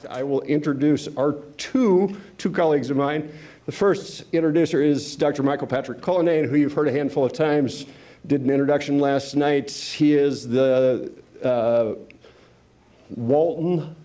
I will introduce our two colleagues of mine. The first introducer is Dr. Michael Patrick Cullinane, who you've heard a handful of times, did an introduction last night. He is the Walton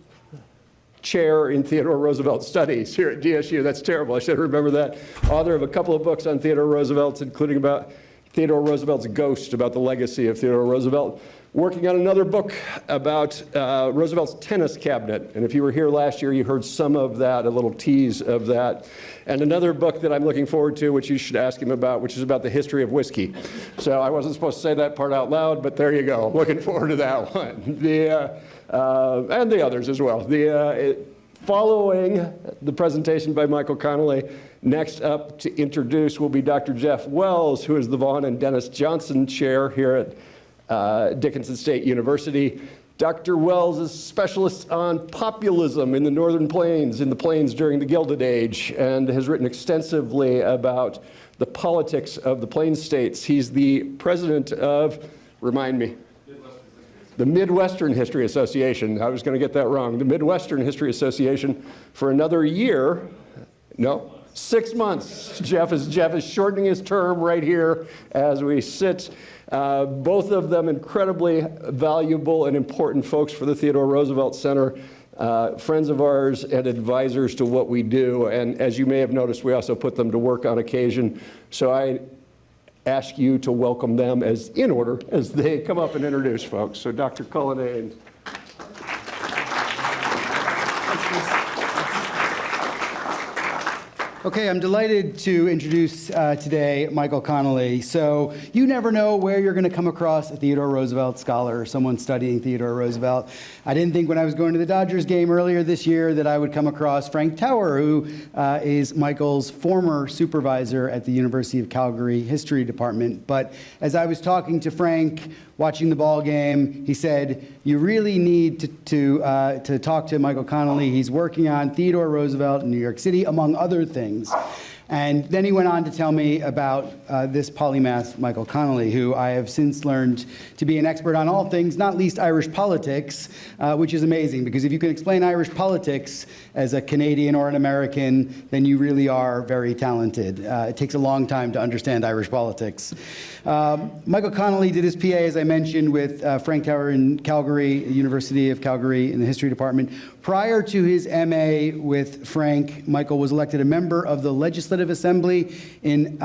Chair in Theodore Roosevelt Studies here at DSU. That's terrible, I should remember that. Author of a couple of books on Theodore Roosevelt, including about Theodore Roosevelt's ghost, about the legacy of Theodore Roosevelt. Working on another book about Roosevelt's tennis cabinet. And if you were here last year, you heard some of that, a little tease of that. And another book that I'm looking forward to, which you should ask him about, which is about the history of whiskey. So I wasn't supposed to say that part out loud, but there you go. Looking forward to that one. And the others as well. Following the presentation by Michael Connolly, next up to introduce will be Dr. Jeff Wells, who is the Vaughn and Dennis Johnson Chair here at Dickinson State University. Dr. Wells is a specialist on populism in the Northern Plains, in the Plains during the Gilded Age, and has written extensively about the politics of the Plains states. He's the president of, remind me, the Midwestern History Association. I was going to get that wrong. The Midwestern History Association for another year. No, 6 months. Jeff is shortening his term right here as we sit. Both of them incredibly valuable and important folks for the Theodore Roosevelt Center, friends of ours and advisors to what we do. And as you may have noticed, we also put them to work on occasion. So I ask you to welcome them in order as they come up and introduce folks. So Dr. Cullinane. Okay, I'm delighted to introduce today Michael Connolly. So you never know where you're going to come across a Theodore Roosevelt scholar or someone studying Theodore Roosevelt. I didn't think when I was going to the Dodgers game earlier this year that I would come across Frank Tower, who is Michael's former supervisor at the University of Calgary History Department. But as I was talking to Frank, watching the ball game, he said, you really need to talk to Michael Connolly. He's working on Theodore Roosevelt in New York City, among other things. And then he went on to tell me about this polymath, Michael Connolly, who I have since learned to be an expert on all things, not least Irish politics, which is amazing, because if you can explain Irish politics as a Canadian or an American, then you really are very talented. It takes a long time to understand Irish politics. Michael Connolly did his PA, as I mentioned, with Frank Tower in Calgary, University of Calgary in the History Department. Prior to his MA with Frank, Michael was elected a member of the Legislative Assembly in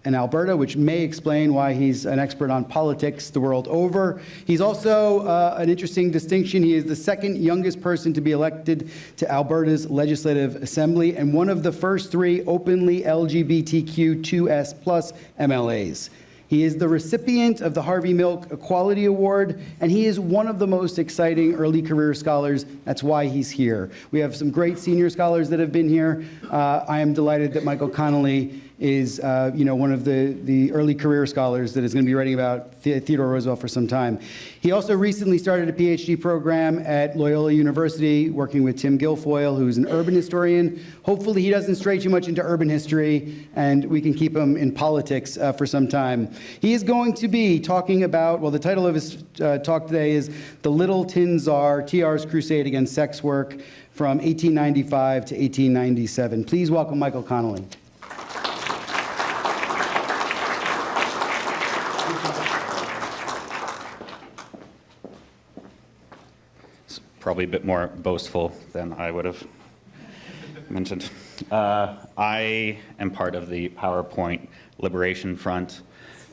Alberta, which may explain why he's an expert on politics the world over. He's also an interesting distinction. He is the second youngest person to be elected to Alberta's Legislative Assembly and one of the first 3 openly LGBTQ2S+ MLAs. He is the recipient of the Harvey Milk Equality Award, and he is one of the most exciting early career scholars. That's why he's here. We have some great senior scholars that have been here. I am delighted that Michael Connolly is one of the early career scholars that is going to be writing about Theodore Roosevelt for some time. He also recently started a PhD program at Loyola University, working with Tim Guilfoyle, who's an urban historian. Hopefully he doesn't stray too much into urban history, and we can keep him in politics for some time. He is going to be talking about, well, the title of his talk today is The Little Tin Czar, TR's Crusade Against Sex Work from 1895 to 1897. Please welcome Michael Connolly. Probably a bit more boastful than I would have mentioned. I am part of the PowerPoint Liberation Front,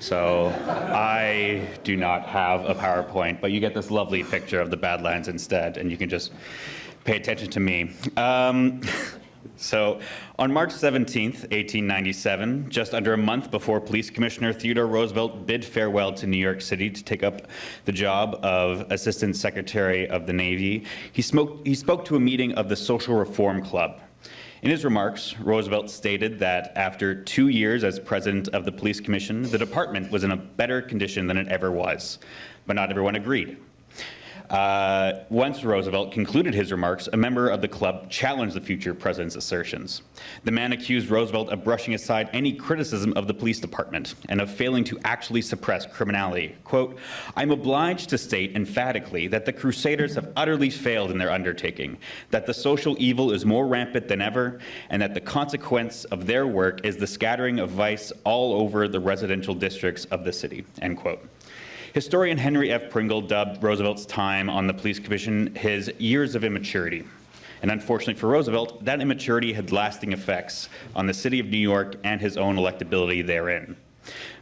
so I do not have a PowerPoint, but you get this lovely picture of the Badlands instead, and you can just pay attention to me. So on March 17th, 1897, just under a month before Police Commissioner Theodore Roosevelt bid farewell to New York City to take up the job of Assistant Secretary of the Navy, he spoke to a meeting of the Social Reform Club. In his remarks, Roosevelt stated that after 2 years as president of the Police Commission, the department was in a better condition than it ever was, but not everyone agreed. Once Roosevelt concluded his remarks, a member of the club challenged the future president's assertions. The man accused Roosevelt of brushing aside any criticism of the police department and of failing to actually suppress criminality. Quote, "I'm obliged to state emphatically that the Crusaders have utterly failed in their undertaking, that the social evil is more rampant than ever, and that the consequence of their work is the scattering of vice all over the residential districts of the city," end quote. Historian Henry F. Pringle dubbed Roosevelt's time on the police commission his years of immaturity. And unfortunately for Roosevelt, that immaturity had lasting effects on the city of New York and his own electability therein.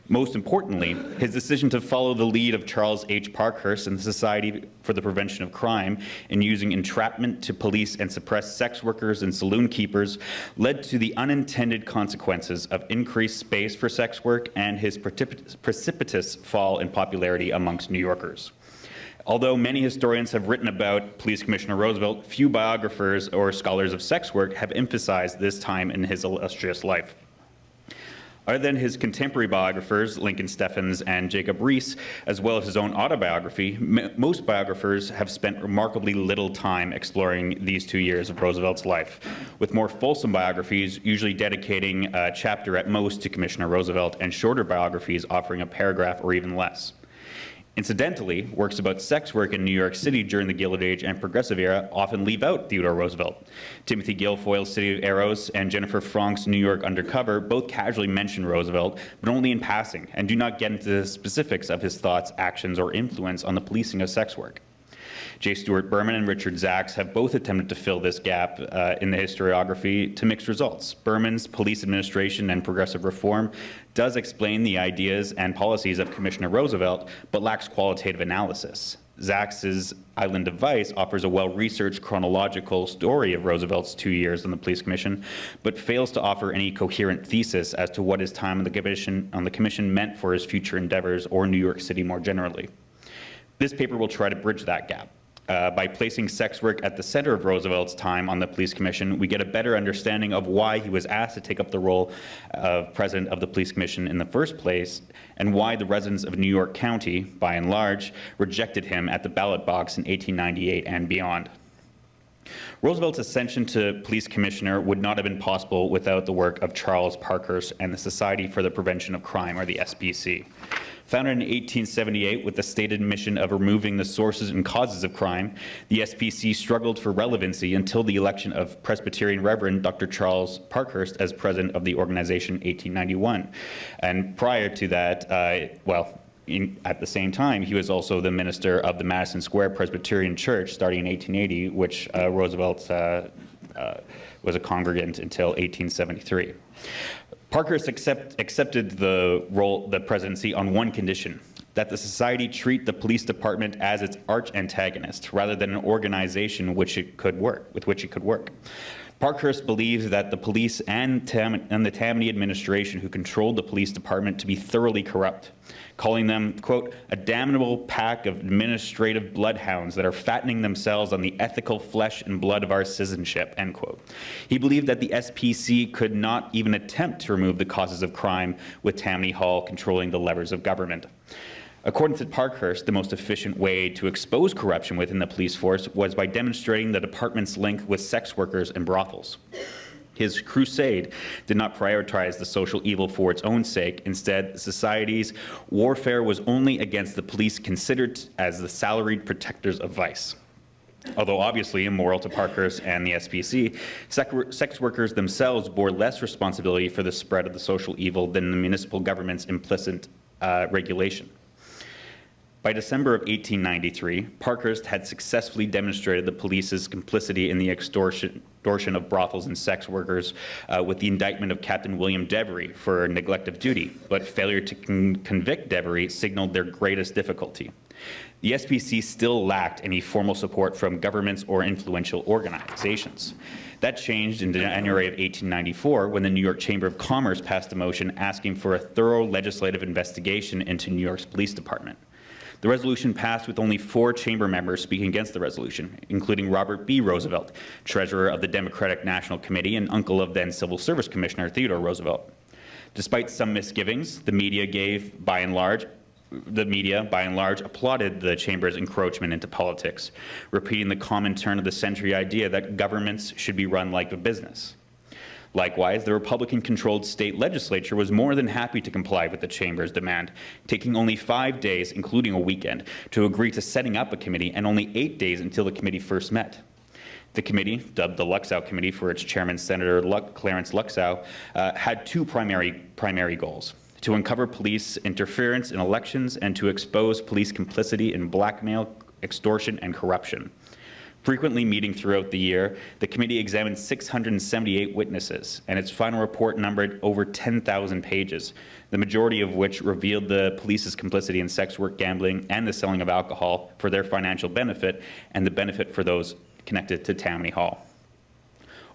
Most importantly, his decision to follow the lead of Charles H. Parkhurst and the Society for the Prevention of Crime in using entrapment to police and suppress sex workers and saloon keepers led to the unintended consequences of increased space for sex work and his precipitous fall in popularity amongst New Yorkers. Although many historians have written about Police Commissioner Roosevelt, few biographers or scholars of sex work have emphasized this time in his illustrious life. Other than his contemporary biographers, Lincoln Steffens and Jacob Riis, as well as his own autobiography, most biographers have spent remarkably little time exploring these 2 years of Roosevelt's life, with more fulsome biographies usually dedicating a chapter at most to Commissioner Roosevelt and shorter biographies offering a paragraph or even less. Incidentally, works about sex work in New York City during the Gilded Age and Progressive Era often leave out Theodore Roosevelt. Timothy Guilfoyle's City of Arrows and Jennifer Frank's New York Undercover both casually mention Roosevelt, but only in passing, and do not get into the specifics of his thoughts, actions, or influence on the policing of sex work. J. Stuart Berman and Richard Zacks have both attempted to fill this gap in the historiography to mixed results. Berman's Police Administration and Progressive Reform does explain the ideas and policies of Commissioner Roosevelt, but lacks qualitative analysis. Zacks' Island of Vice offers a well-researched chronological story of Roosevelt's 2 years on the Police Commission, but fails to offer any coherent thesis as to what his time on the commission meant for his future endeavors or New York City more generally. This paper will try to bridge that gap. By placing sex work at the center of Roosevelt's time on the Police Commission, we get a better understanding of why he was asked to take up the role of president of the Police Commission in the first place, and why the residents of New York County, by and large, rejected him at the ballot box in 1898 and beyond. Roosevelt's ascension to police commissioner would not have been possible without the work of Charles Parkhurst and the Society for the Prevention of Crime, or the SPC. Founded in 1878 with the stated mission of removing the sources and causes of crime, the SPC struggled for relevancy until the election of Presbyterian Reverend Dr. Charles Parkhurst as president of the organization in 1891. And prior to that, at the same time, he was also the minister of the Madison Square Presbyterian Church starting in 1880, which Roosevelt was a congregant until 1873. Parkhurst accepted the presidency on one condition: that the society treat the police department as its arch antagonist, rather than an organization with which it could work. Parkhurst believed that the police and the Tammany administration who controlled the police department to be thoroughly corrupt, calling them, quote, "a damnable pack of administrative bloodhounds that are fattening themselves on the ethical flesh and blood of our citizenship," end quote. He believed that the SPC could not even attempt to remove the causes of crime with Tammany Hall controlling the levers of government. According to Parkhurst, the most efficient way to expose corruption within the police force was by demonstrating the department's link with sex workers and brothels. His crusade did not prioritize the social evil for its own sake. Instead, society's warfare was only against the police considered as the salaried protectors of vice. Although obviously immoral to Parkhurst and the SPC, sex workers themselves bore less responsibility for the spread of the social evil than the municipal government's implicit regulation. By December of 1893, Parkhurst had successfully demonstrated the police's complicity in the extortion of brothels and sex workers with the indictment of Captain William Devery for neglect of duty, but failure to convict Devery signaled their greatest difficulty. The SPC still lacked any formal support from governments or influential organizations. That changed in January of 1894 when the New York Chamber of Commerce passed a motion asking for a thorough legislative investigation into New York's police department. The resolution passed with only 4 chamber members speaking against the resolution, including Robert B. Roosevelt, treasurer of the Democratic National Committee and uncle of then Civil Service Commissioner Theodore Roosevelt. Despite some misgivings, the media gave, by and large, The media, by and large, applauded the Chamber's encroachment into politics, repeating the common turn of the century idea that governments should be run like a business. Likewise, the Republican-controlled state legislature was more than happy to comply with the Chamber's demand, taking only 5 days, including a weekend, to agree to setting up a committee, and only 8 days until the committee first met. The committee, dubbed the Luxau Committee for its chairman, Senator Clarence Luxau, had two primary goals: to uncover police interference in elections and to expose police complicity in blackmail, extortion, and corruption. Frequently meeting throughout the year, the committee examined 678 witnesses, and its final report numbered over 10,000 pages, the majority of which revealed the police's complicity in sex work, gambling, and the selling of alcohol for their financial benefit and the benefit for those connected to Tammany Hall.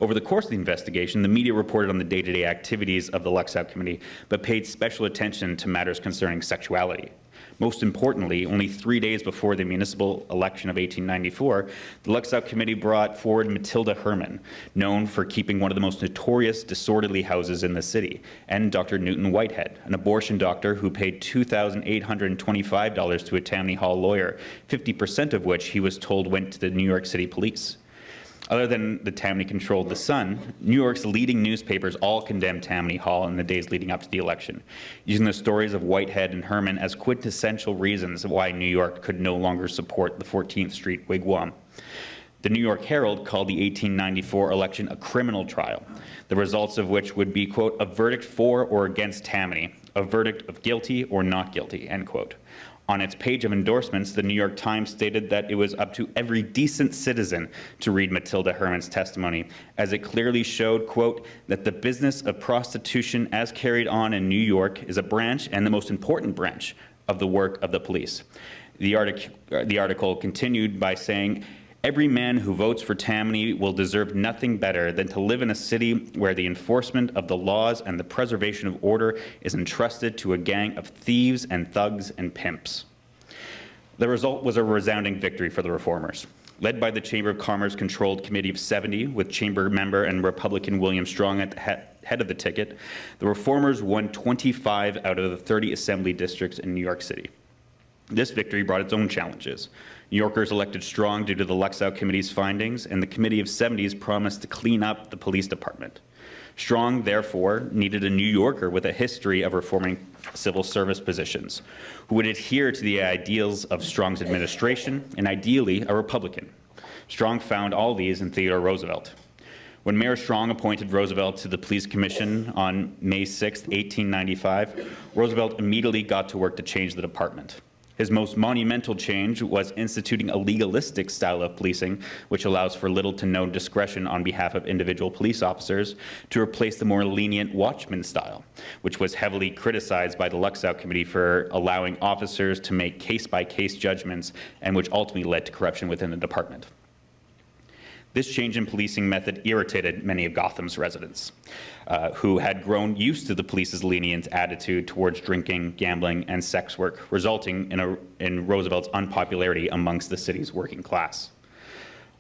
Over the course of the investigation, the media reported on the day-to-day activities of the Luxau Committee, but paid special attention to matters concerning sexuality. Most importantly, only 3 days before the municipal election of 1894, the Luxau Committee brought forward Matilda Herman, known for keeping one of the most notorious disorderly houses in the city, and Dr. Newton Whitehead, an abortion doctor who paid $2,825 to a Tammany Hall lawyer, 50% of which he was told went to the New York City police. Other than the Tammany-controlled The Sun, New York's leading newspapers all condemned Tammany Hall in the days leading up to the election, using the stories of Whitehead and Herman as quintessential reasons why New York could no longer support the 14th Street wigwam. The New York Herald called the 1894 election a criminal trial, the results of which would be, quote, a verdict for or against Tammany, a verdict of guilty or not guilty, end quote. On its page of endorsements, the New York Times stated that it was up to every decent citizen to read Matilda Herman's testimony, as it clearly showed, quote, that the business of prostitution as carried on in New York is a branch, and the most important branch, of the work of the police. The article continued by saying, every man who votes for Tammany will deserve nothing better than to live in a city where the enforcement of the laws and the preservation of order is entrusted to a gang of thieves and thugs and pimps. The result was a resounding victory for the reformers. Led by the Chamber of Commerce-controlled Committee of 70, with Chamber member and Republican William Strong at the head of the ticket, the reformers won 25 out of the 30 assembly districts in New York City. This victory brought its own challenges. New Yorkers elected Strong due to the Luxau Committee's findings, and the Committee of 70s promised to clean up the police department. Strong, therefore, needed a New Yorker with a history of reforming civil service positions, who would adhere to the ideals of Strong's administration, and ideally a Republican. Strong found all these in Theodore Roosevelt. When Mayor Strong appointed Roosevelt to the Police Commission on May 6, 1895, Roosevelt immediately got to work to change the department. His most monumental change was instituting a legalistic style of policing, which allows for little to no discretion on behalf of individual police officers, to replace the more lenient watchman style, which was heavily criticized by the Luxau Committee for allowing officers to make case-by-case judgments, and which ultimately led to corruption within the department. This change in policing method irritated many of Gotham's residents, who had grown used to the police's lenient attitude towards drinking, gambling, and sex work, resulting in Roosevelt's unpopularity amongst the city's working class.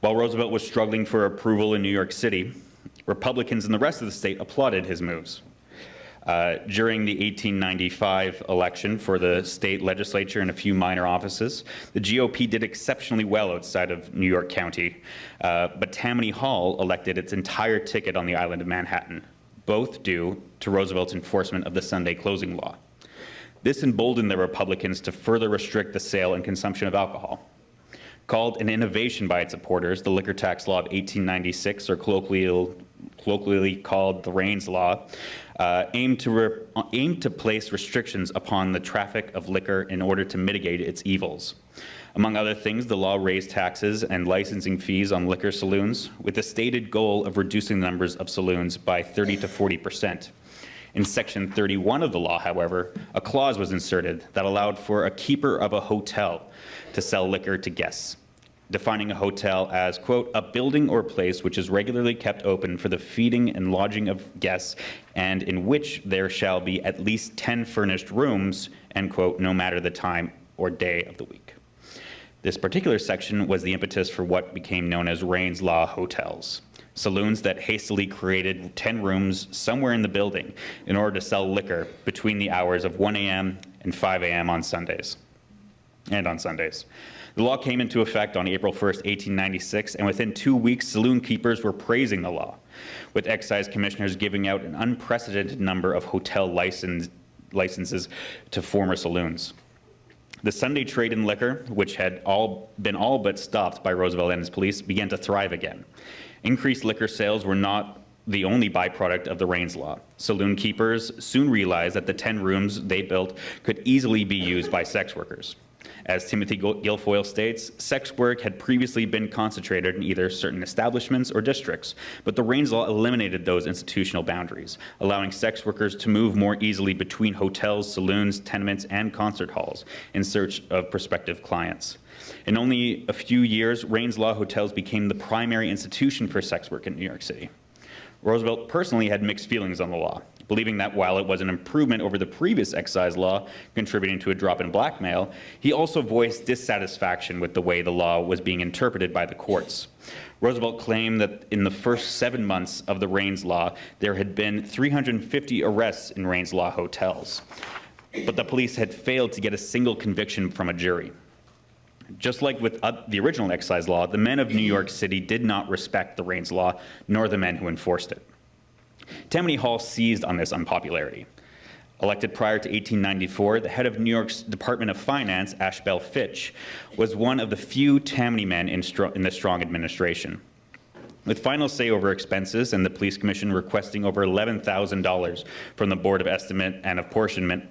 While Roosevelt was struggling for approval in New York City, Republicans in the rest of the state applauded his moves. During the 1895 election for the state legislature and a few minor offices, the GOP did exceptionally well outside of New York County, but Tammany Hall elected its entire ticket on the island of Manhattan, both due to Roosevelt's enforcement of the Sunday closing law. This emboldened the Republicans to further restrict the sale and consumption of alcohol. Called an innovation by its supporters, the Liquor Tax Law of 1896, or colloquially called the Raines Law, aimed to place restrictions upon the traffic of liquor in order to mitigate its evils. Among other things, the law raised taxes and licensing fees on liquor saloons, with the stated goal of reducing the numbers of saloons by 30 to 40%. In Section 31 of the law, however, a clause was inserted that allowed for a keeper of a hotel to sell liquor to guests, defining a hotel as, quote, a building or place which is regularly kept open for the feeding and lodging of guests, and in which there shall be at least 10 furnished rooms, end quote, no matter the time or day of the week. This particular section was the impetus for what became known as Raines Law hotels, saloons that hastily created 10 rooms somewhere in the building in order to sell liquor between the hours of 1 a.m. and 5 a.m. on Sundays. The law came into effect on April 1st, 1896, and within 2 weeks, saloon keepers were praising the law, with excise commissioners giving out an unprecedented number of hotel licenses to former saloons. The Sunday trade in liquor, which had been all but stopped by Roosevelt and his police, began to thrive again. Increased liquor sales were not the only byproduct of the Raines Law. Saloon keepers soon realized that the 10 rooms they built could easily be used by sex workers. As Timothy Guilfoyle states, sex work had previously been concentrated in either certain establishments or districts, but the Raines Law eliminated those institutional boundaries, allowing sex workers to move more easily between hotels, saloons, tenements, and concert halls in search of prospective clients. In only a few years, Raines Law hotels became the primary institution for sex work in New York City. Roosevelt personally had mixed feelings on the law, believing that while it was an improvement over the previous excise law, contributing to a drop in blackmail, he also voiced dissatisfaction with the way the law was being interpreted by the courts. Roosevelt claimed that in the first 7 months of the Raines Law, there had been 350 arrests in Raines Law hotels, but the police had failed to get a single conviction from a jury. Just like with the original excise law, the men of New York City did not respect the Raines Law, nor the men who enforced it. Tammany Hall seized on this unpopularity. Elected prior to 1894, the head of New York's Department of Finance, Ashbel Fitch, was one of the few Tammany men in the Strong administration. With final say over expenses and the police commission requesting over $11,000 from the Board of Estimate and Apportionment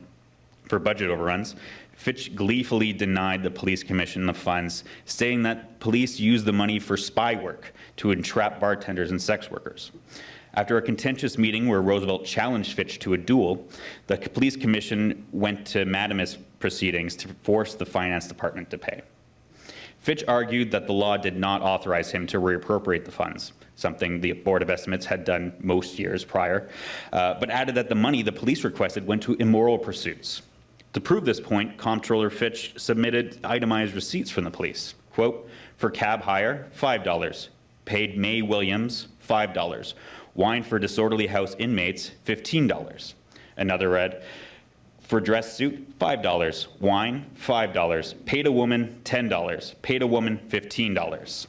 for budget overruns, Fitch gleefully denied the police commission the funds, stating that police used the money for spy work to entrap bartenders and sex workers. After a contentious meeting where Roosevelt challenged Fitch to a duel, the police commission went to mandamus proceedings to force the finance department to pay. Fitch argued that the law did not authorize him to reappropriate the funds, something the Board of Estimates had done most years prior, but added that the money the police requested went to immoral pursuits. To prove this point, Comptroller Fitch submitted itemized receipts from the police. Quote, for cab hire, $5. Paid May Williams, $5. Wine for disorderly house inmates, $15. Another read, for dress suit, $5. Wine, $5. Paid a woman, $10. Paid a woman, $15.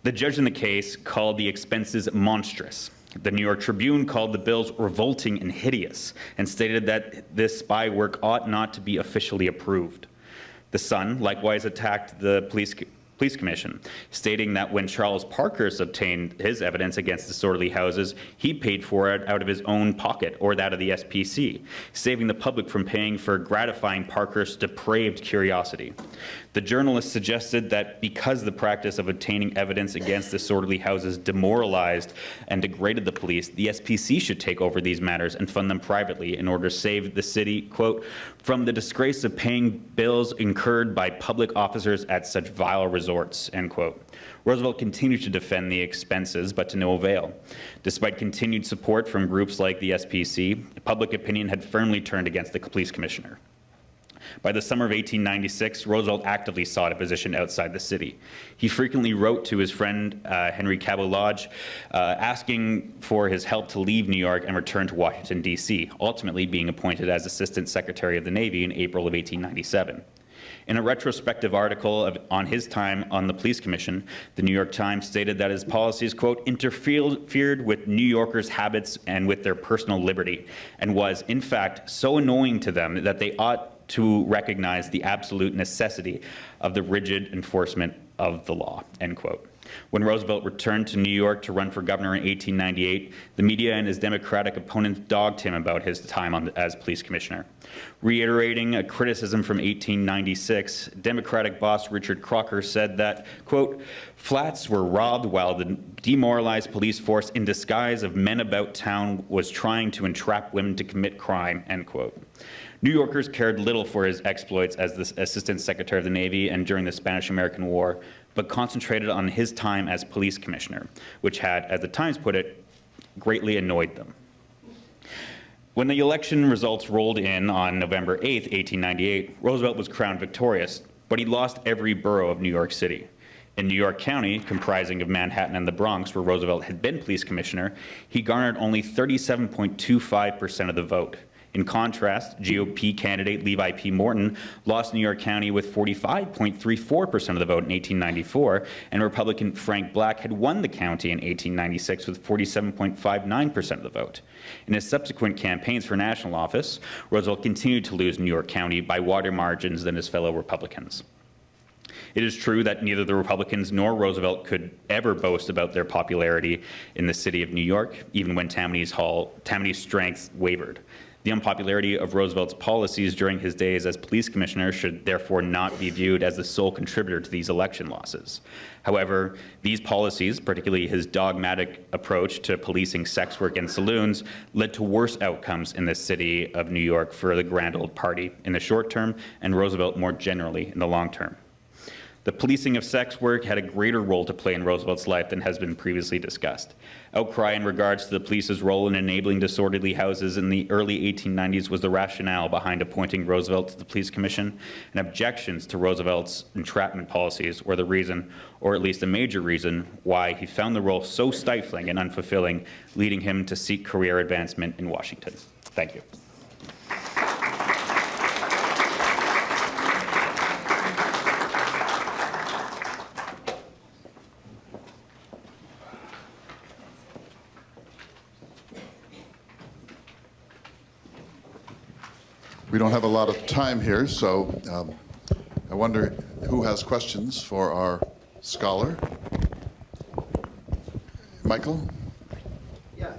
The judge in the case called the expenses monstrous. The New York Tribune called the bills revolting and hideous and stated that this spy work ought not to be officially approved. The Sun likewise attacked the police commission, stating that when Charles Parkhurst obtained his evidence against disorderly houses, he paid for it out of his own pocket or that of the SPC, saving the public from paying for gratifying Parkhurst's depraved curiosity. The journalist suggested that because the practice of obtaining evidence against disorderly houses demoralized and degraded the police, the SPC should take over these matters and fund them privately in order to save the city, quote, from the disgrace of paying bills incurred by public officers at such vile resorts, end quote. Roosevelt continued to defend the expenses, but to no avail. Despite continued support from groups like the SPC, public opinion had firmly turned against the police commissioner. By the summer of 1896, Roosevelt actively sought a position outside the city. He frequently wrote to his friend Henry Cabot Lodge, asking for his help to leave New York and return to Washington, D.C., ultimately being appointed as Assistant Secretary of the Navy in April of 1897. In a retrospective article on his time on the police commission, the New York Times stated that his policies, quote, interfered with New Yorkers' habits and with their personal liberty, and was, in fact, so annoying to them that they ought to recognize the absolute necessity of the rigid enforcement of the law, end quote. When Roosevelt returned to New York to run for governor in 1898, the media and his Democratic opponents dogged him about his time as police commissioner. Reiterating a criticism from 1896, Democratic boss Richard Crocker said that, quote, flats were robbed while the demoralized police force in disguise of men about town was trying to entrap women to commit crime, end quote. New Yorkers cared little for his exploits as the Assistant Secretary of the Navy and during the Spanish-American War, but concentrated on his time as police commissioner, which had, as the Times put it, greatly annoyed them. When the election results rolled in on November 8, 1898, Roosevelt was crowned victorious, but he lost every borough of New York City. In New York County, comprising of Manhattan and the Bronx, where Roosevelt had been police commissioner, he garnered only 37.25% of the vote. In contrast, GOP candidate Levi P. Morton lost New York County with 45.34% of the vote in 1894, and Republican Frank Black had won the county in 1896 with 47.59% of the vote. In his subsequent campaigns for national office, Roosevelt continued to lose New York County by wider margins than his fellow Republicans. It is true that neither the Republicans nor Roosevelt could ever boast about their popularity in the city of New York, even when Tammany's strength wavered. The unpopularity of Roosevelt's policies during his days as police commissioner should therefore not be viewed as the sole contributor to these election losses. However, these policies, particularly his dogmatic approach to policing sex work and saloons, led to worse outcomes in the city of New York for the Grand Old Party in the short term, and Roosevelt more generally in the long term. The policing of sex work had a greater role to play in Roosevelt's life than has been previously discussed. Outcry in regards to the police's role in enabling disorderly houses in the early 1890s was the rationale behind appointing Roosevelt to the police commission, and objections to Roosevelt's entrapment policies were the reason, or at least a major reason, why he found the role so stifling and unfulfilling, leading him to seek career advancement in Washington. Thank you. We don't have a lot of time here, so I wonder who has questions for our scholar. Michael? Yeah.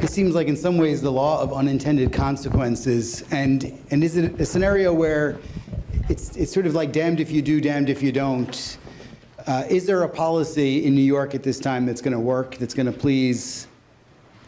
It seems like in some ways the law of unintended consequences, and is it a scenario where it's sort of like damned if you do, damned if you don't? Is there a policy in New York at this time that's going to work, that's going to please,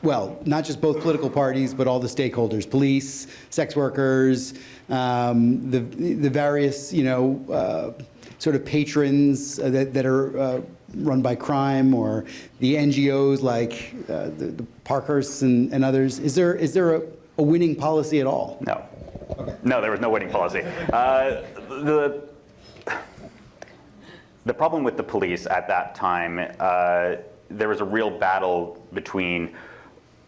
well, not just both political parties, but all the stakeholders, police, sex workers, the various, sort of patrons that are run by crime, or the NGOs like the Parkhursts and others? Is there a winning policy at all? No. Okay. No, there was no winning policy. The problem with the police at that time, there was a real battle between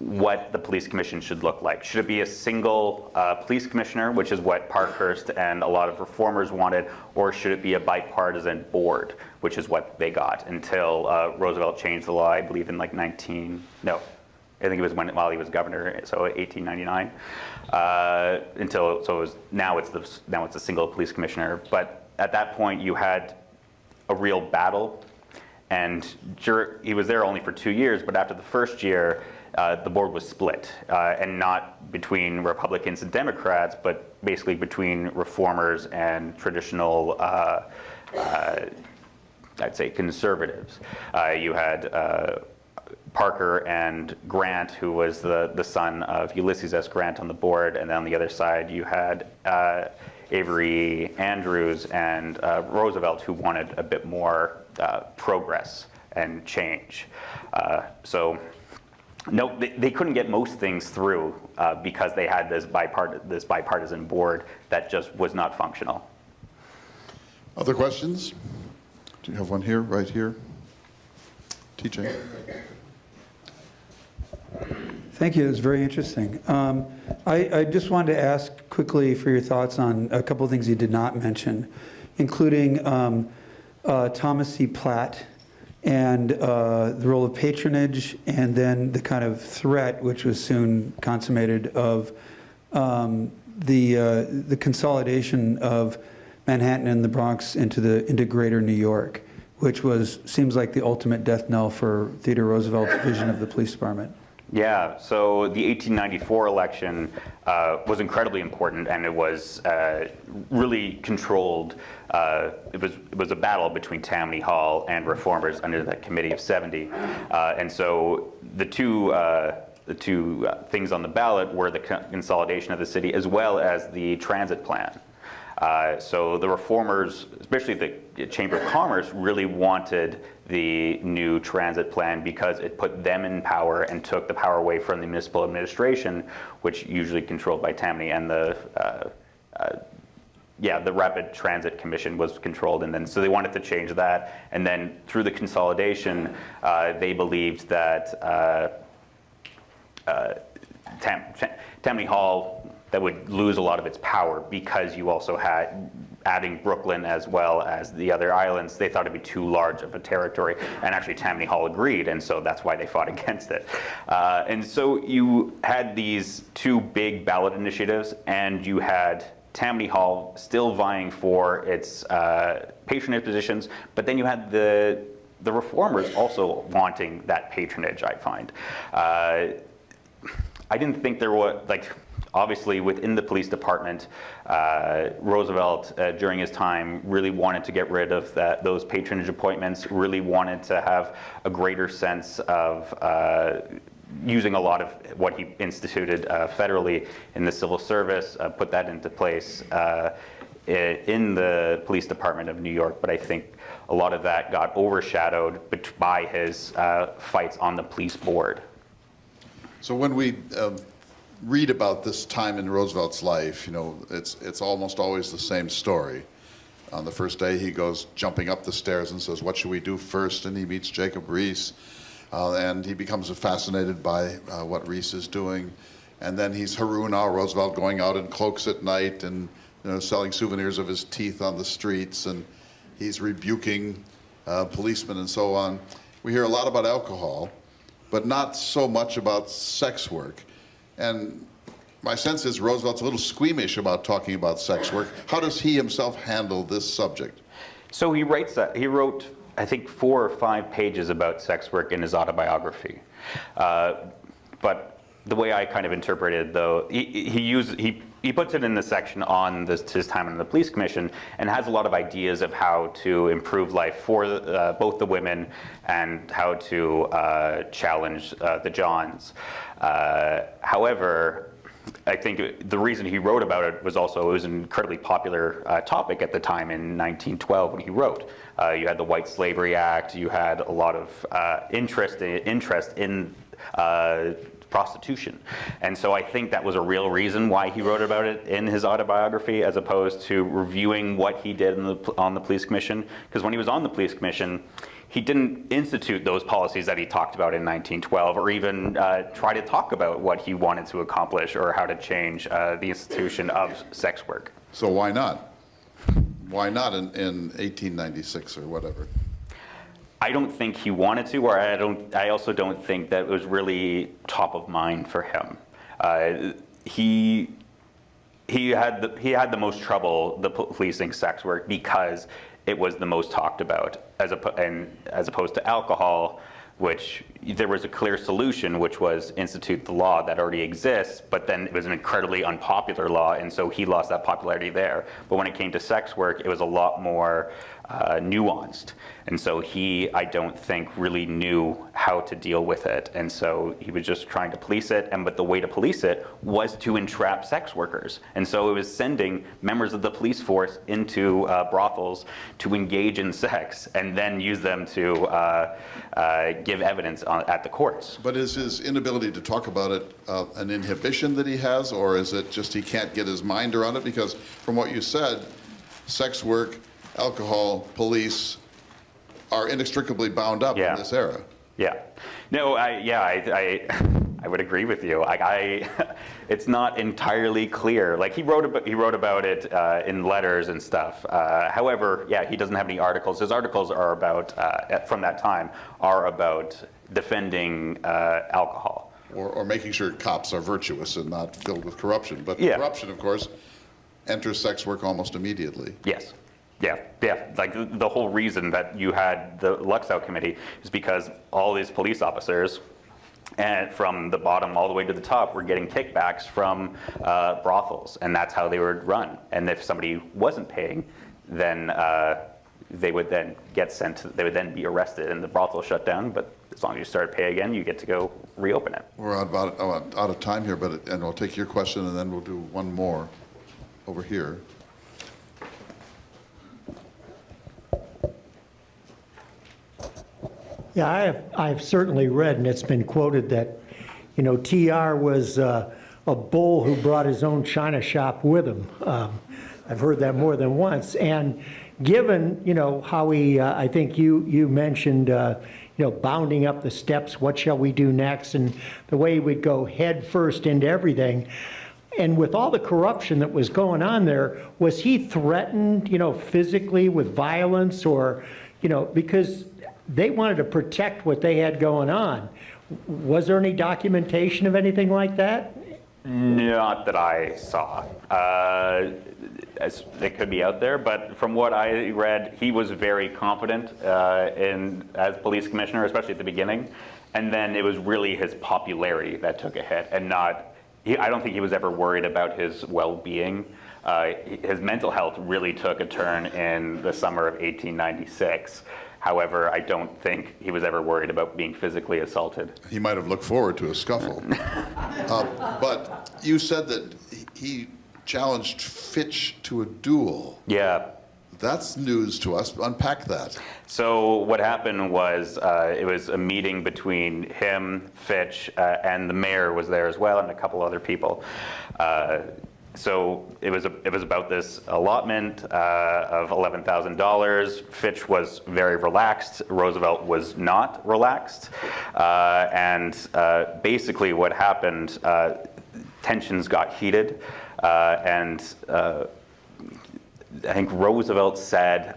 what the police commission should look like. Should it be a single police commissioner, which is what Parkhurst and a lot of reformers wanted, or should it be a bipartisan board, which is what they got until Roosevelt changed the law, I believe in like I think it was while he was governor, so 1899. Now it's a single police commissioner. But at that point you had a real battle, and he was there only for 2 years, but after the first year, the board was split, and not between Republicans and Democrats, but basically between reformers and traditional, I'd say, conservatives. You had Parker and Grant, who was the son of Ulysses S. Grant, on the board, and then on the other side you had Avery Andrews and Roosevelt, who wanted a bit more progress and change. No, they couldn't get most things through because they had this bipartisan board that just was not functional. Other questions? Do you have one here, right here? TJ? Thank you. It was very interesting. I just wanted to ask quickly for your thoughts on a couple of things you did not mention, including Thomas C. Platt and the role of patronage, and then the kind of threat, which was soon consummated, of the consolidation of Manhattan and the Bronx into Greater New York, which seems like the ultimate death knell for Theodore Roosevelt's vision of the police department. Yeah, so the 1894 election was incredibly important, and it was really controlled. It was a battle between Tammany Hall and reformers under the Committee of 70, and so the two things on the ballot were the consolidation of the city as well as the transit plan. So the reformers, especially the Chamber of Commerce, really wanted the new transit plan because it put them in power and took the power away from the municipal administration, which usually controlled by Tammany, and the Rapid Transit Commission was controlled, and then so they wanted to change that. And then through the consolidation, they believed that Tammany Hall, that would lose a lot of its power because you also had adding Brooklyn as well as the other islands. They thought it'd be too large of a territory, and actually Tammany Hall agreed, and so that's why they fought against it. And so you had these two big ballot initiatives, and you had Tammany Hall still vying for its patronage positions, but then you had the reformers also wanting that patronage, I find. I didn't think there was, like, obviously within the police department, Roosevelt during his time really wanted to get rid of those patronage appointments, really wanted to have a greater sense of using a lot of what he instituted federally in the civil service, put that into place in the police department of New York. But I think a lot of that got overshadowed by his fights on the police board. So when we read about this time in Roosevelt's life, you know, it's almost always the same story. On the first day, he goes jumping up the stairs and says, "What should we do first?" And he meets Jacob Riis, and he becomes fascinated by what Riis is doing. And then he's Haroun al-Roosevelt, going out in cloaks at night and, you know, selling souvenirs of his teeth on the streets, and he's rebuking policemen and so on. We hear a lot about alcohol, but not so much about sex work. And my sense is Roosevelt's a little squeamish about talking about sex work. How does he himself handle this subject? So he wrote, I think, 4 or 5 pages about sex work in his autobiography. But the way I kind of interpreted it, though, he puts it in the section on his time in the police commission, and has a lot of ideas of how to improve life for both the women and how to challenge the Johns. However, I think the reason he wrote about it was also it was an incredibly popular topic at the time in 1912 when he wrote. You had the White Slavery Act. You had a lot of interest in prostitution. And so I think that was a real reason why he wrote about it in his autobiography, as opposed to reviewing what he did on the police commission. Because when he was on the police commission, he didn't institute those policies that he talked about in 1912, or even try to talk about what he wanted to accomplish or how to change the institution of sex work. So why not? Why not in 1896 or whatever? I don't think he wanted to, or I also don't think that it was really top of mind for him. He had the most trouble policing sex work because it was the most talked about, as opposed to alcohol, which there was a clear solution, which was institute the law that already exists, but then it was an incredibly unpopular law, and so he lost that popularity there. But when it came to sex work, it was a lot more nuanced. And so I don't think, really knew how to deal with it. And so he was just trying to police it. But the way to police it was to entrap sex workers. And so it was sending members of the police force into brothels to engage in sex and then use them to give evidence at the courts. But is his inability to talk about it an inhibition that he has, or is it just he can't get his mind around it? Because from what you said, sex work, alcohol, police are inextricably bound up in this era. Yeah. No, I would agree with you. It's not entirely clear. Like he wrote about it in letters and stuff. However, yeah, he doesn't have any articles. His articles are about from that time are about defending alcohol. Or making sure cops are virtuous and not filled with corruption. But corruption, of course, enters sex work almost immediately. Yes. Yeah. Like the whole reason that you had the Luxow Committee is because all these police officers, and from the bottom all the way to the top, were getting kickbacks from brothels, and that's how they would run. And if somebody wasn't paying, then they would then get sent. They would then be arrested, and the brothel shut down. But as long as you start to pay again, you get to go reopen it. We're out of time here, and I'll take your question, and then we'll do one more over here. Yeah, I've certainly read, and it's been quoted that, TR was a bull who brought his own china shop with him. I've heard that more than once. And given, how he, I think you mentioned, bounding up the steps, what shall we do next? And the way he would go head first into everything. And with all the corruption that was going on there, was he threatened, physically with violence or, because they wanted to protect what they had going on. Was there any documentation of anything like that? Not that I saw. It could be out there, but from what I read, he was very confident as police commissioner, especially at the beginning. And then it was really his popularity that took a hit, and not. I don't think he was ever worried about his well-being. His mental health really took a turn in the summer of 1896. However, I don't think he was ever worried about being physically assaulted. He might have looked forward to a scuffle. But you said that he challenged Fitch to a duel. Yeah. That's news to us. Unpack that. So what happened was it was a meeting between him, Fitch, and the mayor was there as well, and a couple other people. So it was about this allotment of $11,000. Fitch was very relaxed. Roosevelt was not relaxed. And basically what happened, tensions got heated, and I think Roosevelt said,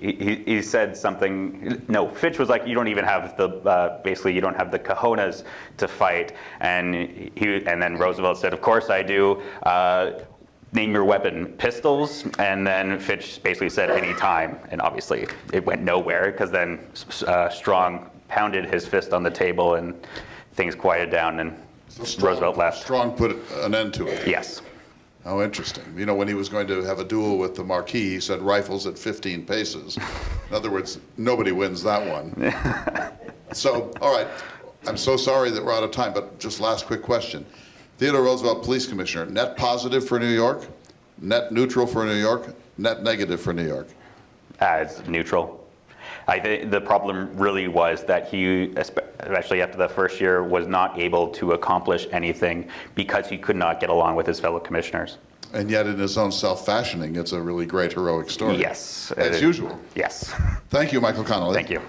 he said something, no, Fitch was like, you don't even have the, basically you don't have the cojones to fight. And then Roosevelt said, of course I do, name your weapon, pistols. And then Fitch basically said any time. And obviously it went nowhere because then Strong pounded his fist on the table and things quieted down and Roosevelt left. Strong put an end to it. Yes. How interesting. When he was going to have a duel with the Marquis, he said rifles at 15 paces. In other words, nobody wins that one. So, all right. I'm so sorry that we're out of time, but just last quick question. Theodore Roosevelt, Police Commissioner, net positive for New York, net neutral for New York, net negative for New York? It's neutral. I think the problem really was that he, especially after the first year, was not able to accomplish anything because he could not get along with his fellow commissioners. And yet in his own self-fashioning, it's a really great heroic story. Yes. As usual. Yes. Thank you, Michael Connolly. Thank you.